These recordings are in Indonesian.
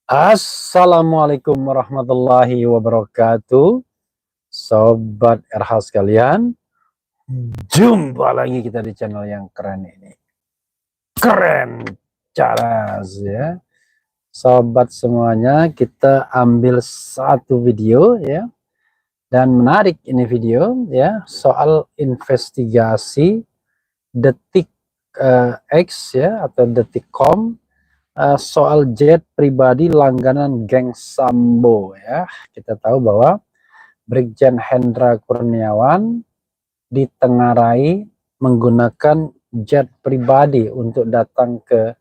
Assalamualaikum warahmatullahi wabarakatuh. Sobat RH sekalian, jumpa lagi kita di channel yang keren ini. Keren caras ya. Sobat semuanya, kita ambil satu video ya. Dan menarik ini video ya, soal investigasi Detik X ya atau Detikcom soal jet pribadi langganan geng Sambo ya. Kita tahu bahwa Brigjen Hendra Kurniawan ditengarai menggunakan jet pribadi untuk datang ke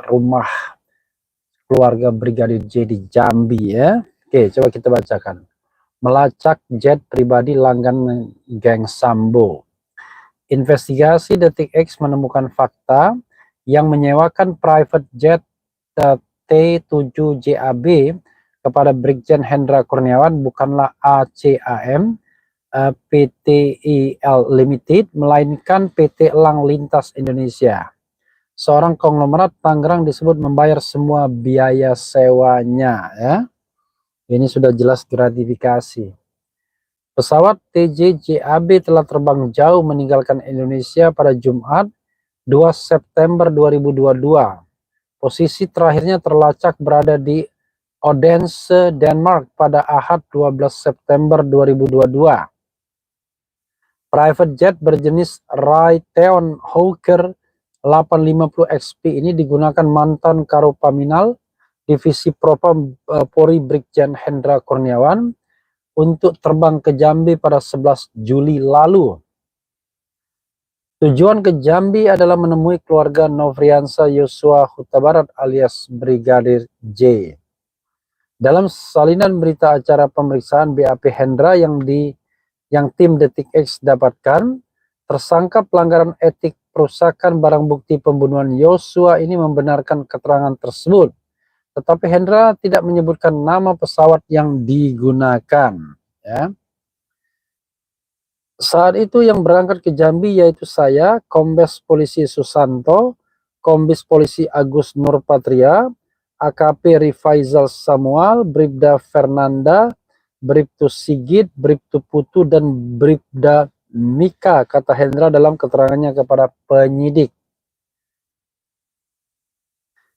rumah keluarga Brigadir J di Jambi ya. Oke, coba kita bacakan. Melacak jet pribadi langganan geng Sambo. Investigasi Detik X menemukan fakta yang menyewakan private jet T7JAB kepada Brigjen Hendra Kurniawan bukanlah ACAM PTIL Limited, melainkan PT Elang Lintas Indonesia. Seorang konglomerat Tangerang disebut membayar semua biaya sewanya ya. Ini sudah jelas gratifikasi. Pesawat TJJAB telah terbang jauh meninggalkan Indonesia pada Jumat 2 September 2022. Posisi terakhirnya terlacak berada di Odense, Denmark pada Ahad 12 September 2022. Private jet berjenis Raytheon Hawker 850 XP ini digunakan mantan Karopaminal Divisi Propam Polri Brigjen Hendra Kurniawan untuk terbang ke Jambi pada 11 Juli lalu. Tujuan ke Jambi adalah menemui keluarga Nofriansah Yosua Huta Barat alias Brigadir J. Dalam salinan berita acara pemeriksaan BAP Hendra yang tim Detik X dapatkan, tersangka pelanggaran etik perusakan barang bukti pembunuhan Yosua ini membenarkan keterangan tersebut. Tetapi Hendra tidak menyebutkan nama pesawat yang digunakan. Ya. Saat itu yang berangkat ke Jambi yaitu saya, Kombes Polisi Susanto, Kombes Polisi Agus Nurpatria, AKP Rifaizal Samuel, Bribda Fernanda, Bribtu Sigit, Bribtu Putu, dan Bribda Mika, kata Hendra dalam keterangannya kepada penyidik.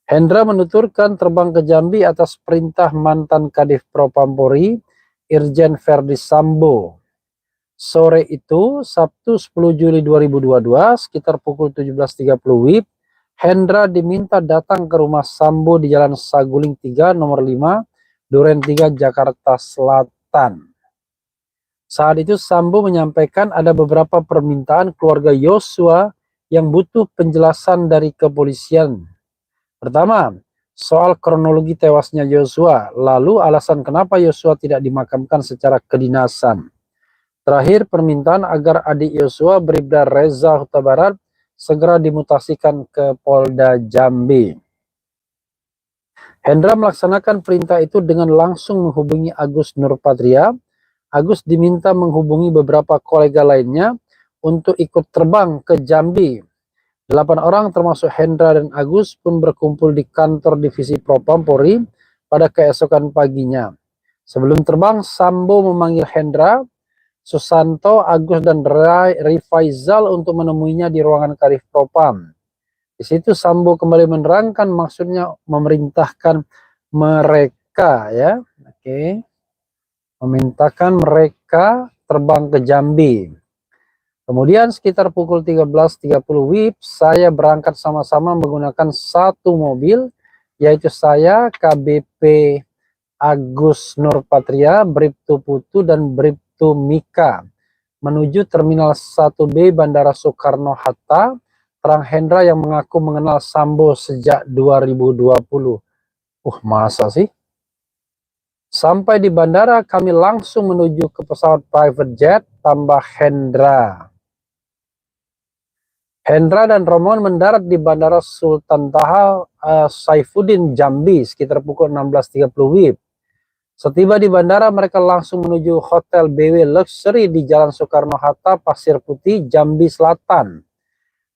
Hendra menuturkan terbang ke Jambi atas perintah mantan Kadif Propam Polri, Irjen Verdi Sambo. Sore itu, Sabtu 10 Juli 2022, sekitar pukul 17.30 WIB, Hendra diminta datang ke rumah Sambo di Jalan Saguling 3, nomor 5, Duren 3, Jakarta Selatan. Saat itu Sambo menyampaikan ada beberapa permintaan keluarga Yosua yang butuh penjelasan dari kepolisian. Pertama, soal kronologi tewasnya Yosua, lalu alasan kenapa Yosua tidak dimakamkan secara kedinasan. Terakhir, permintaan agar adik Yosua, Bribda Reza Huta Barat, segera dimutasikan ke Polda Jambi. Hendra melaksanakan perintah itu dengan langsung menghubungi Agus Nurpatria. Agus diminta menghubungi beberapa kolega lainnya untuk ikut terbang ke Jambi. 8 orang termasuk Hendra dan Agus pun berkumpul di kantor Divisi Propam Polri pada keesokan paginya. Sebelum terbang, Sambo memanggil Hendra, Susanto, Agus, dan Rifaizal untuk menemuinya di ruangan Kadif Propam. Di situ Sambo kembali menerangkan maksudnya memerintahkan mereka ya, memintakan mereka terbang ke Jambi. Kemudian sekitar pukul 13.30 WIB, saya berangkat sama-sama menggunakan satu mobil, yaitu saya, KBP Agus Nurpatria, Bribtu Putu, dan Bribtu Mika, menuju Terminal 1B Bandara Soekarno-Hatta. Terang Hendra yang mengaku mengenal Sambo sejak 2020. Masa sih? Sampai di bandara, kami langsung menuju ke pesawat private jet, tambah Hendra. Hendra dan rombongan mendarat di Bandara Sultan Taha Saifuddin Jambi sekitar pukul 16.30 WIB. Setiba di bandara, mereka langsung menuju Hotel BW Luxury di Jalan Soekarno-Hatta, Pasir Putih, Jambi Selatan.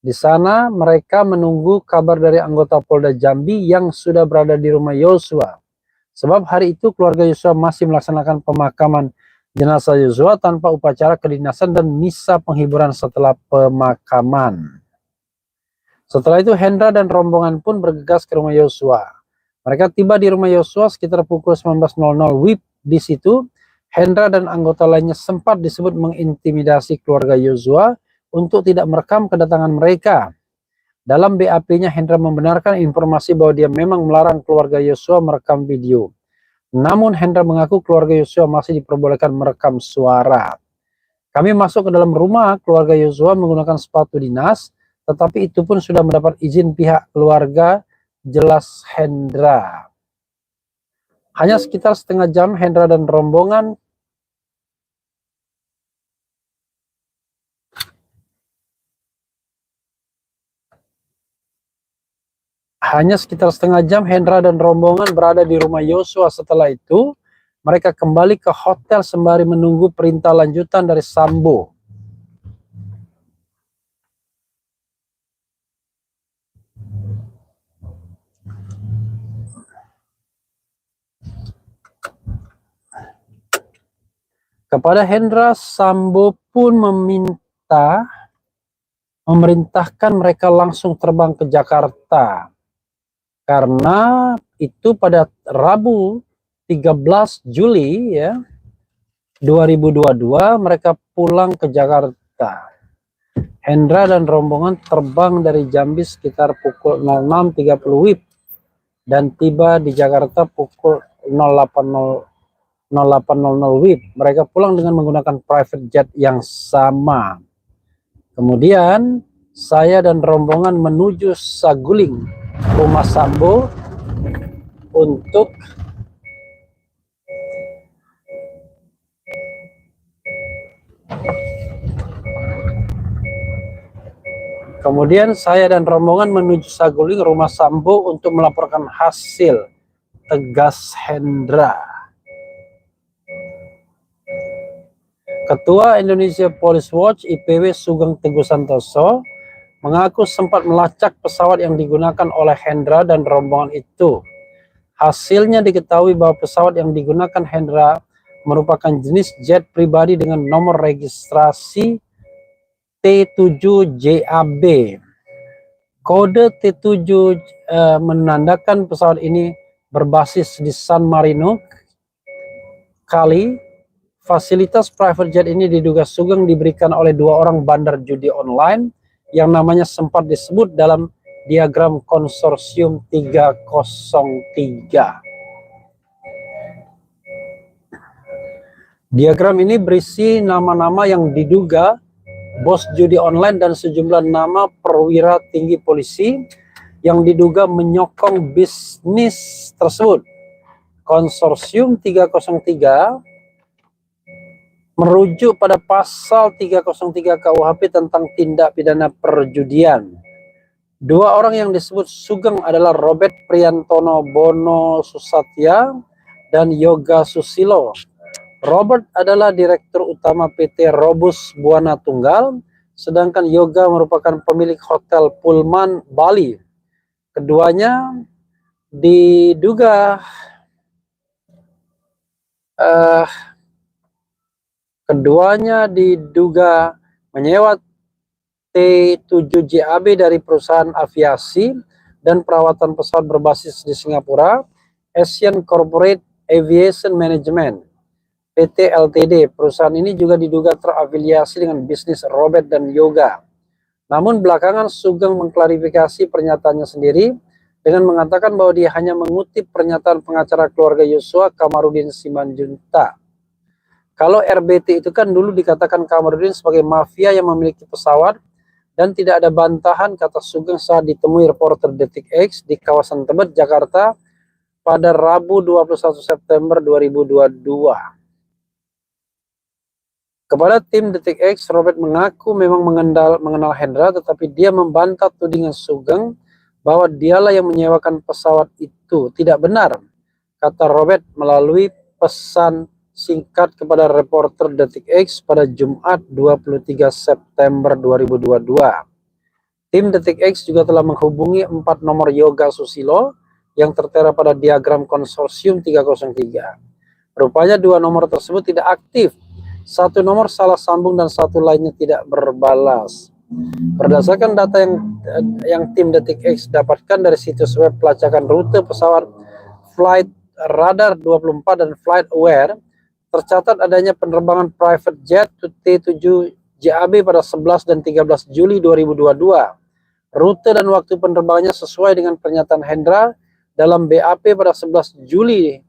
Di sana mereka menunggu kabar dari anggota Polda Jambi yang sudah berada di rumah Yosua. Sebab hari itu keluarga Yosua masih melaksanakan pemakaman jenazah Yosua tanpa upacara kedinasan dan misa penghiburan setelah pemakaman. Setelah itu Hendra dan rombongan pun bergegas ke rumah Yosua. Mereka tiba di rumah Yosua sekitar pukul 19.00 WIB. Di situ Hendra dan anggota lainnya sempat disebut mengintimidasi keluarga Yosua untuk tidak merekam kedatangan mereka. Dalam BAP-nya Hendra membenarkan informasi bahwa dia memang melarang keluarga Yosua merekam video. Namun Hendra mengaku keluarga Yosua masih diperbolehkan merekam suara. Kami masuk ke dalam rumah keluarga Yosua menggunakan sepatu dinas, tetapi itu pun sudah mendapat izin pihak keluarga, jelas Hendra. Hanya sekitar setengah jam Hendra dan rombongan Hendra dan rombongan berada di rumah Yosua. Setelah itu mereka kembali ke hotel sembari menunggu perintah lanjutan dari Sambo. Kepada Hendra, Sambo pun memerintahkan mereka langsung terbang ke Jakarta. Karena itu pada Rabu 13 Juli ya 2022 mereka pulang ke Jakarta. Hendra dan rombongan terbang dari Jambi sekitar pukul 06.30 WIB dan tiba di Jakarta pukul 08.00 WIB. Mereka pulang dengan menggunakan private jet yang sama. Kemudian saya dan rombongan menuju Saguling, rumah Sambo, untuk rumah Sambo untuk melaporkan hasil, tegas Hendra. Ketua Indonesia Police Watch IPW Sugeng Teguh Santoso mengaku sempat melacak pesawat yang digunakan oleh Hendra dan rombongan itu. Hasilnya diketahui bahwa pesawat yang digunakan Hendra merupakan jenis jet pribadi dengan nomor registrasi T7JAB. Kode T7 menandakan pesawat ini berbasis di San Marino, Cali. Fasilitas private jet ini diduga Sugeng diberikan oleh 2 orang bandar judi online yang namanya sempat disebut dalam diagram konsorsium 303. Diagram ini berisi nama-nama yang diduga bos judi online dan sejumlah nama perwira tinggi polisi yang diduga menyokong bisnis tersebut. Konsorsium 303 merujuk pada pasal 303 KUHP tentang tindak pidana perjudian. 2 orang yang disebut Sugeng adalah Robert Priantono Bono Susatya dan Yoga Susilo. Robert adalah Direktur Utama PT Robus Buana Tunggal, sedangkan Yoga merupakan pemilik Hotel Pullman Bali. Keduanya diduga menyewa T7JAB dari perusahaan aviasi dan perawatan pesawat berbasis di Singapura, Asian Corporate Aviation Management, PT Ltd. Perusahaan ini juga diduga terafiliasi dengan bisnis Robert dan Yoga. Namun belakangan Sugeng mengklarifikasi pernyataannya sendiri dengan mengatakan bahwa dia hanya mengutip pernyataan pengacara keluarga Yosua, Kamarudin Simanjuntak. Kalau RBT itu kan dulu dikatakan Kamarudin sebagai mafia yang memiliki pesawat dan tidak ada bantahan, kata Sugeng saat ditemui reporter Detik X di kawasan Tebet, Jakarta pada Rabu 21 September 2022. Kepada tim Detik X, Robert mengaku memang mengenal Hendra, tetapi dia membantah tudingan Sugeng bahwa dialah yang menyewakan pesawat itu. Tidak benar, kata Robert melalui pesan singkat kepada reporter Detik X pada Jumat 23 September 2022. Tim Detik X juga telah menghubungi 4 nomor Yoga Susilo yang tertera pada diagram konsorsium 303. Rupanya 2 nomor tersebut tidak aktif. 1 nomor salah sambung dan 1 lainnya tidak berbalas. Berdasarkan data yang tim Detik X dapatkan dari situs web pelacakan rute pesawat Flight Radar 24 dan Flight Aware, tercatat adanya penerbangan private jet T7 JAB pada 11 dan 13 Juli 2022. Rute dan waktu penerbangannya sesuai dengan pernyataan Hendra dalam BAP pada 11 Juli.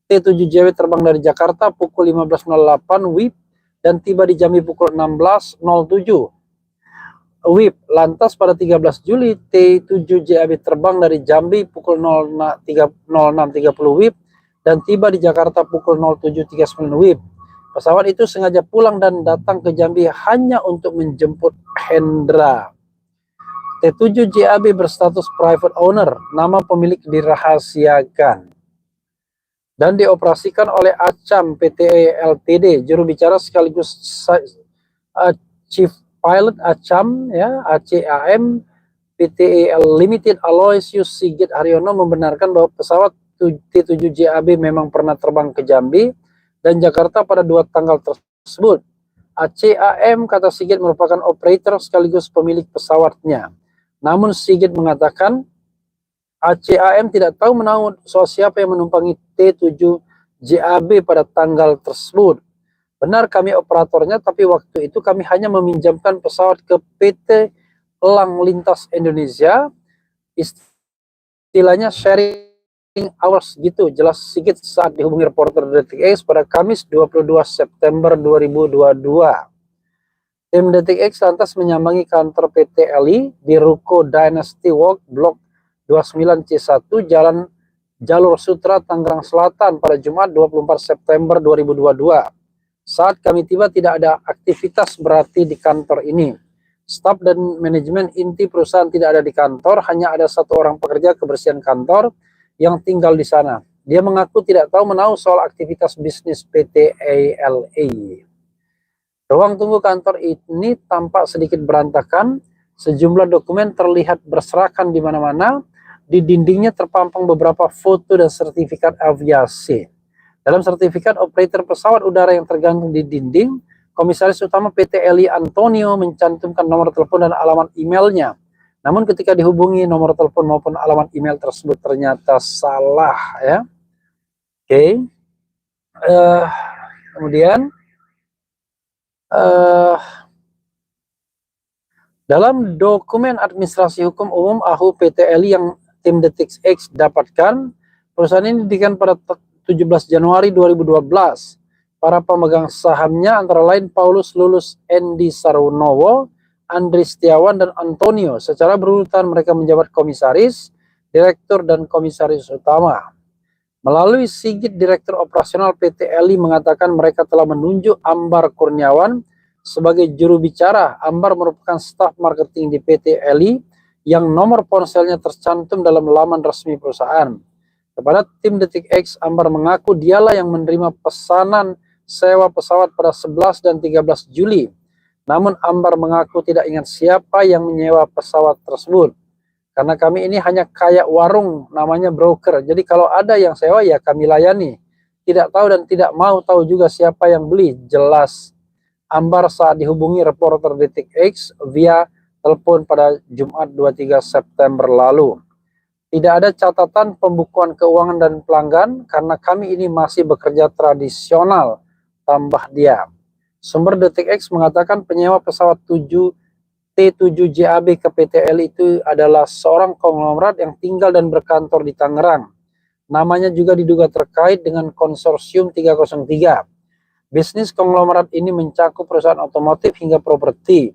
T7 JAB terbang dari Jakarta pukul 15.08 WIB dan tiba di Jambi pukul 16.07 WIB. Lantas pada 13 Juli, T7 JAB terbang dari Jambi pukul 06.30 WIB dan tiba di Jakarta pukul 07.39 WIB. Pesawat itu sengaja pulang dan datang ke Jambi hanya untuk menjemput Hendra. T7 JAB berstatus private owner, nama pemilik dirahasiakan dan dioperasikan oleh Acam PTE Ltd. Juru bicara sekaligus Chief Pilot Acam, ya, ACAM PTE Limited Aloysius Sigit Haryono membenarkan bahwa pesawat T7 JAB memang pernah terbang ke Jambi dan Jakarta pada 2 tanggal tersebut. ACAM, kata Sigit, merupakan operator sekaligus pemilik pesawatnya. Namun Sigit mengatakan ACAM tidak tahu menahu soal siapa yang menumpangi T7 JAB pada tanggal tersebut. Benar kami operatornya, tapi waktu itu kami hanya meminjamkan pesawat ke PT Elang Lintas Indonesia, istilahnya sharing hours gitu, jelas Sigit saat dihubungi reporter Detik X pada Kamis 22 September 2022. Tim Detik X lantas menyambangi kantor PT LI di Ruko Dynasty Walk Blok 29C1 Jalan Jalur Sutra, Tangerang Selatan pada Jumat 24 September 2022. Saat kami tiba tidak ada aktivitas berarti di kantor ini. Staf dan manajemen inti perusahaan tidak ada di kantor, hanya ada 1 orang pekerja kebersihan kantor yang tinggal di sana. Dia mengaku tidak tahu menahu soal aktivitas bisnis PT ALA. Ruang tunggu kantor ini tampak sedikit berantakan, sejumlah dokumen terlihat berserakan di mana-mana, di dindingnya terpampang beberapa foto dan sertifikat aviasi. Dalam sertifikat operator pesawat udara yang tergantung di dinding, Komisaris Utama PT LI Antonio mencantumkan nomor telepon dan alamat emailnya. Namun ketika dihubungi, nomor telepon maupun alamat email tersebut ternyata salah, ya. Oke. Kemudian dalam dokumen administrasi hukum umum AHU PT LI yang tim Detik X dapatkan, perusahaan ini didirikan pada 17 Januari 2012. Para pemegang sahamnya antara lain Paulus Lulus Endi Sarunowo, Andri Setiawan, dan Antonio. Secara berurutan mereka menjabat komisaris, direktur, dan komisaris utama. Melalui Sigit, Direktur Operasional PT LI mengatakan mereka telah menunjuk Ambar Kurniawan sebagai juru bicara. Ambar merupakan staf marketing di PT LI yang nomor ponselnya tercantum dalam laman resmi perusahaan. Kepada tim Detik X, Ambar mengaku dialah yang menerima pesanan sewa pesawat pada 11 dan 13 Juli. Namun Ambar mengaku tidak ingat siapa yang menyewa pesawat tersebut. Karena kami ini hanya kayak warung, namanya broker. Jadi kalau ada yang sewa ya kami layani. Tidak tahu dan tidak mau tahu juga siapa yang beli, jelas Ambar saat dihubungi reporter Detik X via telepon pada Jumat 23 September lalu. Tidak ada catatan pembukuan keuangan dan pelanggan karena kami ini masih bekerja tradisional, tambah dia. Sumber Detik X mengatakan penyewa pesawat T7 JAB ke PT LI itu adalah seorang konglomerat yang tinggal dan berkantor di Tangerang. Namanya juga diduga terkait dengan konsorsium 303. Bisnis konglomerat ini mencakup perusahaan otomotif hingga properti.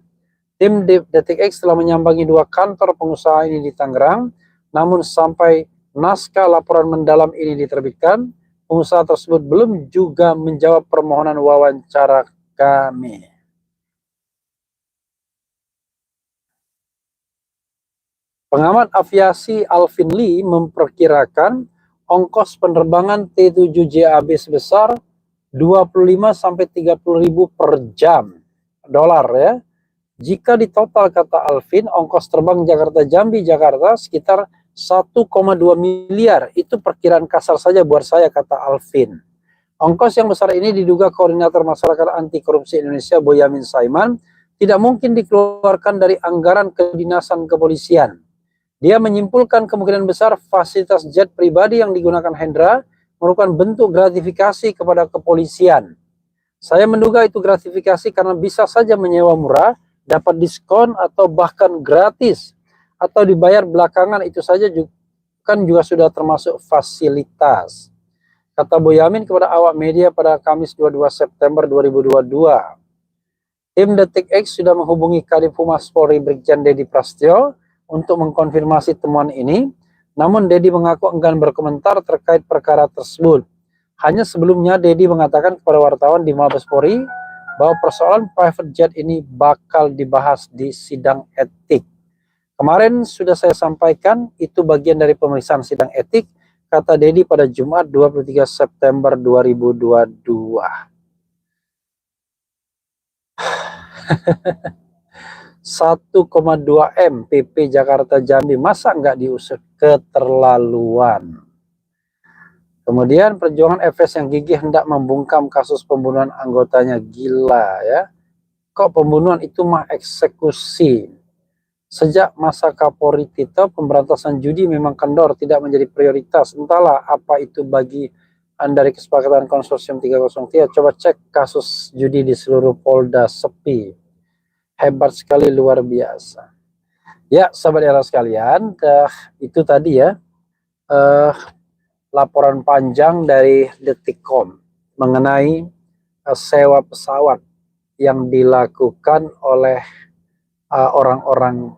Tim Detik X telah menyambangi 2 kantor pengusaha ini di Tangerang, namun sampai naskah laporan mendalam ini diterbitkan, pengusaha tersebut belum juga menjawab permohonan wawancara kami. Pengamat aviasi Alvin Lee memperkirakan ongkos penerbangan T7 JAB sebesar 25 sampai 30.000 per jam dolar, ya. Jika ditotal, kata Alvin, ongkos terbang Jakarta Jambi Jakarta sekitar 1,2 miliar. Itu perkiraan kasar saja buat saya, kata Alvin. Ongkos yang besar ini diduga Koordinator Masyarakat Anti Korupsi Indonesia Boyamin Saiman tidak mungkin dikeluarkan dari anggaran kedinasan kepolisian. Dia menyimpulkan kemungkinan besar fasilitas jet pribadi yang digunakan Hendra merupakan bentuk gratifikasi kepada kepolisian. Saya menduga itu gratifikasi karena bisa saja menyewa murah, dapat diskon atau bahkan gratis, atau dibayar belakangan, itu saja juga sudah termasuk fasilitas, kata Boyamin kepada awak media pada Kamis 22 September 2022. Tim Detik X sudah menghubungi Kadif Humas Polri Brigjen Dedi Prasetyo untuk mengkonfirmasi temuan ini, namun Dedi mengaku enggan berkomentar terkait perkara tersebut. Hanya sebelumnya Dedi mengatakan kepada wartawan di Mabes Polri bahwa persoalan private jet ini bakal dibahas di sidang etik. Kemarin sudah saya sampaikan itu bagian dari pemeriksaan sidang etik, kata Dedi pada Jumat 23 September 2022. 1,2 M PP Jakarta Jambi, masa nggak diusut? Keterlaluan. Kemudian perjuangan FS yang gigih hendak membungkam kasus pembunuhan anggotanya. Gila ya. Kok pembunuhan itu mah eksekusi. Sejak masa Kapolri Tito, pemberantasan judi memang kendor, tidak menjadi prioritas. Entahlah apa itu bagi Anda dari kesepakatan konsorsium 303. Coba cek kasus judi di seluruh Polda sepi. Hebat sekali, luar biasa. Ya, sahabat era sekalian, itu tadi ya laporan panjang dari Detikcom mengenai sewa pesawat yang dilakukan oleh orang-orang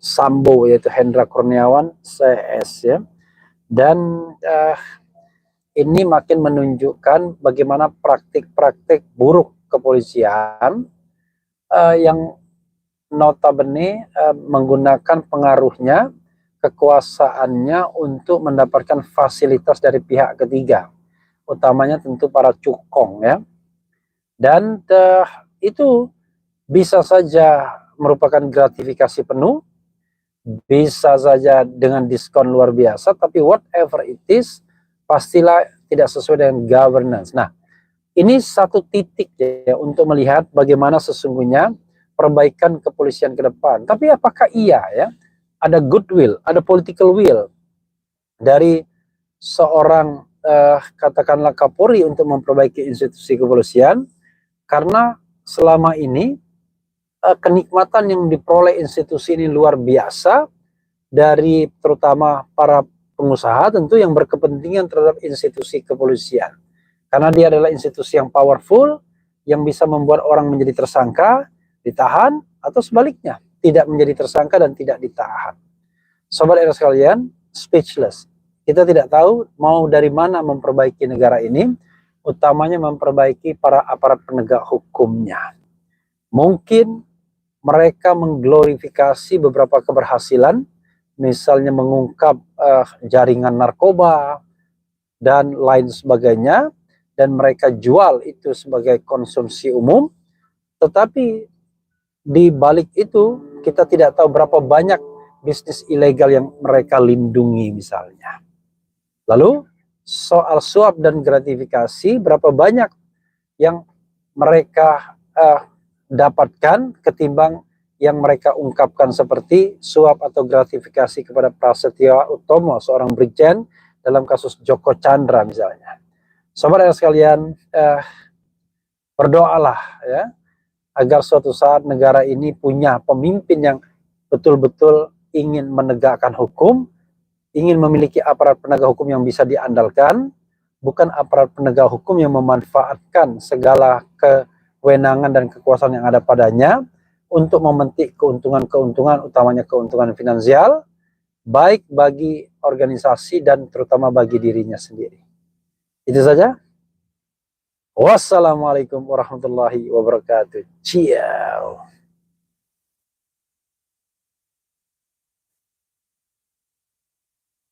Sambo, yaitu Hendra Kurniawan CS ya. Dan ini makin menunjukkan bagaimana praktik-praktik buruk kepolisian yang notabene menggunakan pengaruhnya, kekuasaannya untuk mendapatkan fasilitas dari pihak ketiga, utamanya tentu para cukong ya. Dan itu bisa saja merupakan gratifikasi penuh, bisa saja dengan diskon luar biasa, tapi whatever it is, pastilah tidak sesuai dengan governance. Nah, ini satu titik ya untuk melihat bagaimana sesungguhnya perbaikan kepolisian ke depan. Tapi apakah iya ya, ada goodwill, ada political will dari seorang katakanlah Kapolri untuk memperbaiki institusi kepolisian? Karena selama ini kenikmatan yang diperoleh institusi ini luar biasa dari terutama para pengusaha tentu yang berkepentingan terhadap institusi kepolisian. Karena dia adalah institusi yang powerful, yang bisa membuat orang menjadi tersangka, ditahan, atau sebaliknya, tidak menjadi tersangka dan tidak ditahan. Sobat era sekalian, speechless. Kita tidak tahu mau dari mana memperbaiki negara ini, utamanya memperbaiki para aparat penegak hukumnya. Mungkin mereka mengglorifikasi beberapa keberhasilan, misalnya mengungkap jaringan narkoba dan lain sebagainya, dan mereka jual itu sebagai konsumsi umum, tetapi di balik itu kita tidak tahu berapa banyak bisnis ilegal yang mereka lindungi misalnya. Lalu soal suap dan gratifikasi, berapa banyak yang mereka dapatkan ketimbang yang mereka ungkapkan seperti suap atau gratifikasi kepada Prasetyo Utomo, seorang brigjen dalam kasus Joko Chandra misalnya. Sobat sekalian, berdoalah ya agar suatu saat negara ini punya pemimpin yang betul-betul ingin menegakkan hukum, ingin memiliki aparat penegak hukum yang bisa diandalkan, bukan aparat penegak hukum yang memanfaatkan segala kewenangan dan kekuasaan yang ada padanya untuk memetik keuntungan-keuntungan, utamanya keuntungan finansial, baik bagi organisasi dan terutama bagi dirinya sendiri. Itu saja. Wassalamualaikum warahmatullahi wabarakatuh. Ciao.